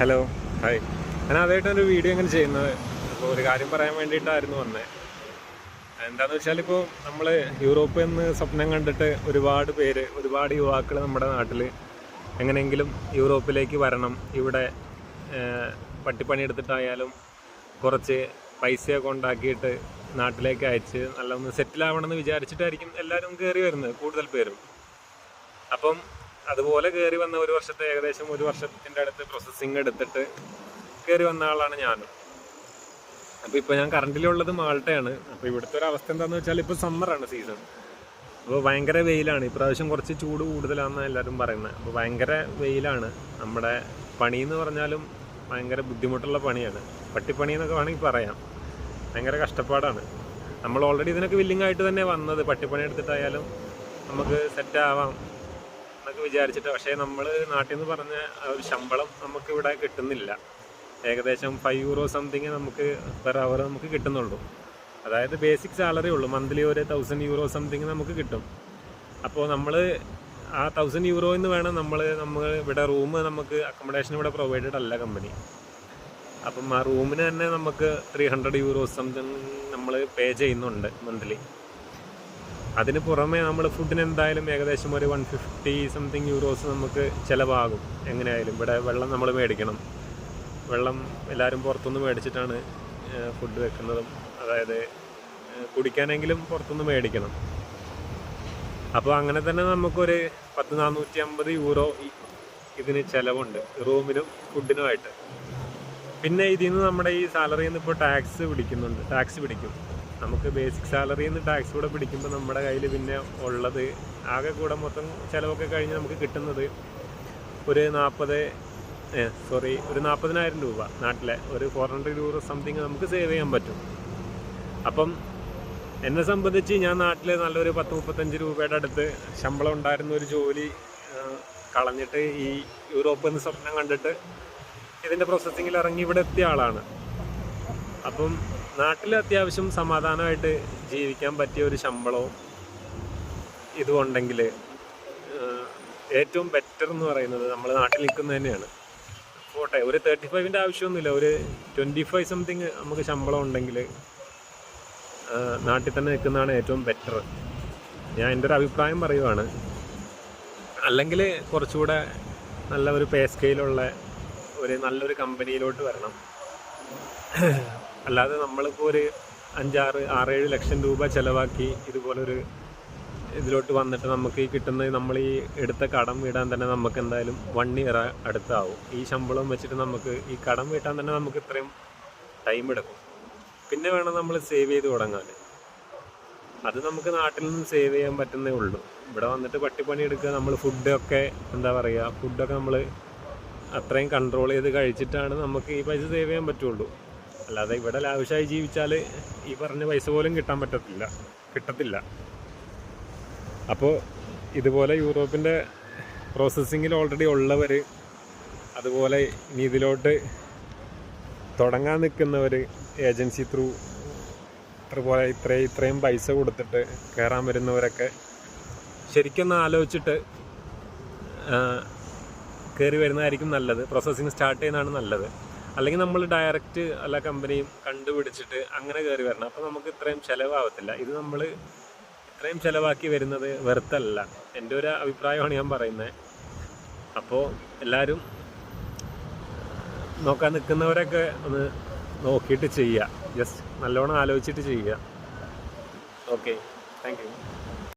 Hello, hi. ഞാൻ ആദ്യമായിട്ടൊരു video ഇങ്ങനെ ചെയ്യുന്നത്. അപ്പോൾ ഒരു കാര്യം പറയാൻ വേണ്ടിയിട്ടായിരുന്നു വന്നത്. എന്താണെന്ന് വെച്ചാൽ, ഇപ്പോൾ നമ്മൾ യൂറോപ്പിൽ നിന്ന് സ്വപ്നം കണ്ടിട്ട് ഒരുപാട് യുവാക്കൾ നമ്മുടെ നാട്ടിൽ എങ്ങനെയെങ്കിലും യൂറോപ്പിലേക്ക് വരണം, ഇവിടെ പട്ടിപ്പണിയെടുത്തിട്ടായാലും കുറച്ച് പൈസയൊക്കെ ഉണ്ടാക്കിയിട്ട് നാട്ടിലേക്ക് അയച്ച് നല്ല ഒന്ന് സെറ്റിലാവണമെന്ന് വിചാരിച്ചിട്ടായിരിക്കും എല്ലാവരും കയറി വരുന്നത്, കൂടുതൽ പേരും. അപ്പം അതുപോലെ കയറി വന്ന ഏകദേശം ഒരു വർഷത്തിൻ്റെ അടുത്ത് പ്രോസസ്സിങ് എടുത്തിട്ട് കയറി വന്ന ആളാണ് ഞാനും. അപ്പോൾ ഇപ്പോൾ ഞാൻ കറണ്ടിലുള്ളത് മാൾട്ടയാണ്. അപ്പോൾ ഇവിടുത്തെ ഒരു അവസ്ഥ എന്താണെന്ന് വെച്ചാൽ, ഇപ്പോൾ സമ്മറാണ് സീസൺ. അപ്പോൾ ഭയങ്കര വെയിലാണ്. ഇപ്രാവശ്യം കുറച്ച് ചൂട് കൂടുതലാണെന്നാണ് എല്ലാവരും പറയുന്നത്. അപ്പോൾ ഭയങ്കര വെയിലാണ്. നമ്മുടെ പണി എന്ന് പറഞ്ഞാലും ഭയങ്കര ബുദ്ധിമുട്ടുള്ള പണിയാണ്. പട്ടിപ്പണി എന്നൊക്കെ വേണമെങ്കിൽ പറയാം. ഭയങ്കര കഷ്ടപ്പാടാണ്. നമ്മൾ ഓൾറെഡി ഇതിനൊക്കെ വില്ലിങ് ആയിട്ട് തന്നെ വന്നത്, പട്ടിപ്പണി എടുത്തിട്ടായാലും നമുക്ക് സെറ്റാവാം എന്നൊക്കെ വിചാരിച്ചിട്ട്. പക്ഷേ നമ്മൾ നാട്ടിൽ നിന്ന് പറഞ്ഞ ഒരു ശമ്പളം നമുക്ക് ഇവിടെ കിട്ടുന്നില്ല. ഏകദേശം €5 സംതിങ് നമുക്ക് പെർ അവർ നമുക്ക് കിട്ടുന്നുള്ളൂ. അതായത് ബേസിക് സാലറി ഉള്ളൂ. മന്ത്ലി ഒരു €1000 സംതിങ് നമുക്ക് കിട്ടും. അപ്പോൾ നമ്മൾ ആ €1000 എന്ന് വേണം നമ്മൾ ഇവിടെ റൂം, നമുക്ക് അക്കോമഡേഷൻ ഇവിടെ പ്രൊവൈഡഡ് അല്ല കമ്പനി. അപ്പം ആ റൂമിന് തന്നെ നമുക്ക് €300 സംതിങ് നമ്മൾ പേ ചെയ്യുന്നുണ്ട് മന്ത്ലി. അതിന് പുറമെ നമ്മൾ ഫുഡിന് എന്തായാലും ഏകദേശം ഒരു €150 സംതിങ് നമുക്ക് ചിലവാകും. എങ്ങനെയായാലും ഇവിടെ വെള്ളം നമ്മൾ മേടിക്കണം. വെള്ളം എല്ലാവരും പുറത്തുനിന്ന് മേടിച്ചിട്ടാണ് ഫുഡ് വെക്കുന്നതും. അതായത് കുടിക്കാനെങ്കിലും പുറത്തുനിന്ന് മേടിക്കണം. അപ്പോൾ അങ്ങനെ തന്നെ നമുക്കൊരു €450 ഇതിന് ചിലവുണ്ട്, റൂമിനും ഫുഡിനുമായിട്ട്. പിന്നെ ഇതിൽ നിന്ന് നമ്മുടെ ഈ സാലറിയിൽ നിന്ന് ഇപ്പോൾ ടാക്സ് പിടിക്കും. നമുക്ക് ബേസിക് സാലറിയിൽ നിന്ന് ടാക്സ് കൂടെ പിടിക്കുമ്പോൾ നമ്മുടെ കയ്യിൽ പിന്നെ ഉള്ളത് ആകെ കൂടെ മൊത്തം ചിലവൊക്കെ കഴിഞ്ഞ് നമുക്ക് കിട്ടുന്നത് ഒരു €40,000 നാട്ടിലെ ഒരു €400 സംതിങ് നമുക്ക് സേവ് ചെയ്യാൻ പറ്റും. അപ്പം എന്നെ സംബന്ധിച്ച് ഞാൻ നാട്ടിൽ നല്ലൊരു ₹10-35 അടുത്ത് ശമ്പളം ഉണ്ടായിരുന്ന ഒരു ജോലി കളഞ്ഞിട്ട് ഈ യൂറോപ്പിൽ നിന്ന് സ്വപ്നം കണ്ടിട്ട് ഇതിൻ്റെ പ്രോസസ്സിങ്ങിൽ ഇറങ്ങി ഇവിടെ എത്തിയ ആളാണ്. അപ്പം നാട്ടിൽ അത്യാവശ്യം സമാധാനമായിട്ട് ജീവിക്കാൻ പറ്റിയ ഒരു ശമ്പളവും ഇതുണ്ടെങ്കിൽ ഏറ്റവും ബെറ്റർ എന്ന് പറയുന്നത് നമ്മൾ നാട്ടിൽ നിൽക്കുന്നത് തന്നെയാണ്. പോട്ടെ, ഒരു 35-ൻ്റെ ആവശ്യമൊന്നുമില്ല, ഒരു 25 സംതിങ് നമുക്ക് ശമ്പളം ഉണ്ടെങ്കിൽ നാട്ടിൽ തന്നെ നിൽക്കുന്നതാണ് ഏറ്റവും ബെറ്റർ. ഞാൻ എൻ്റെ ഒരു അഭിപ്രായം പറയുവാണ്. അല്ലെങ്കിൽ കുറച്ചുകൂടെ നല്ല ഒരു പേ സ്കെയിലുള്ള നല്ലൊരു കമ്പനിയിലോട്ട് വരണം. അല്ലാതെ നമ്മളിപ്പോൾ ഒരു 5-6-7 ലക്ഷം രൂപ ചിലവാക്കി ഇതുപോലൊരു ഇതിലോട്ട് വന്നിട്ട് നമുക്ക് ഈ കിട്ടുന്നത്, നമ്മൾ ഈ എടുത്ത കടം വീടാൻ തന്നെ നമുക്ക് എന്തായാലും 1 ഇയർ അടുത്താവും. ഈ ശമ്പളം വെച്ചിട്ട് നമുക്ക് ഈ കടം വീട്ടാൻ തന്നെ നമുക്ക് ഇത്രയും ടൈം എടുക്കും. പിന്നെ വേണം നമ്മൾ സേവ് ചെയ്ത് തുടങ്ങാൻ. അത് നമുക്ക് നാട്ടിൽ നിന്ന് സേവ് ചെയ്യാൻ പറ്റുന്നേ ഉള്ളൂ. ഇവിടെ വന്നിട്ട് പട്ടിപ്പണി എടുക്കുക, നമ്മൾ ഫുഡൊക്കെ നമ്മൾ അത്രയും കൺട്രോൾ ചെയ്ത് കഴിച്ചിട്ടാണ് നമുക്ക് ഈ പൈസ സേവ് ചെയ്യാൻ പറ്റുള്ളൂ. അല്ലാതെ ഇവിടെ ലാവിഷായി ജീവിച്ചാൽ ഈ പറഞ്ഞ പൈസ പോലും കിട്ടത്തില്ല. അപ്പോൾ ഇതുപോലെ യൂറോപ്പിൻ്റെ പ്രോസസ്സിങ്ങിൽ ഓൾറെഡി ഉള്ളവർ, അതുപോലെ ഇനി ഇതിലോട്ട് തുടങ്ങാൻ നിൽക്കുന്നവർ, ഏജൻസി ത്രൂ ഇതുപോലെ ഇത്രയും പൈസ കൊടുത്തിട്ട് കയറാൻ വരുന്നവരൊക്കെ ശരിക്കൊന്ന് ആലോചിച്ചിട്ട് കയറി വരുന്നതായിരിക്കും നല്ലത്. പ്രോസസ്സിങ് സ്റ്റാർട്ട് ചെയ്യുന്നതാണ് നല്ലത്. അല്ലെങ്കിൽ നമ്മൾ ഡയറക്റ്റ് എല്ലാ കമ്പനിയും കണ്ടുപിടിച്ചിട്ട് അങ്ങനെ കയറി വരണം. അപ്പോൾ നമുക്ക് ഇത്രയും ചിലവാകത്തില്ല. ഇത് നമ്മൾ ഇത്രയും ചിലവാക്കി വരുന്നത് വെറുത്തല്ല. എൻ്റെ ഒരു അഭിപ്രായമാണ് ഞാൻ പറയുന്നത്. അപ്പോൾ എല്ലാവരും നോക്കാൻ നിൽക്കുന്നവരൊക്കെ ഒന്ന് നോക്കിയിട്ട് ചെയ്യുക. ജസ്റ്റ് നല്ലോണം ആലോചിച്ചിട്ട് ചെയ്യുക. Okay, thank you.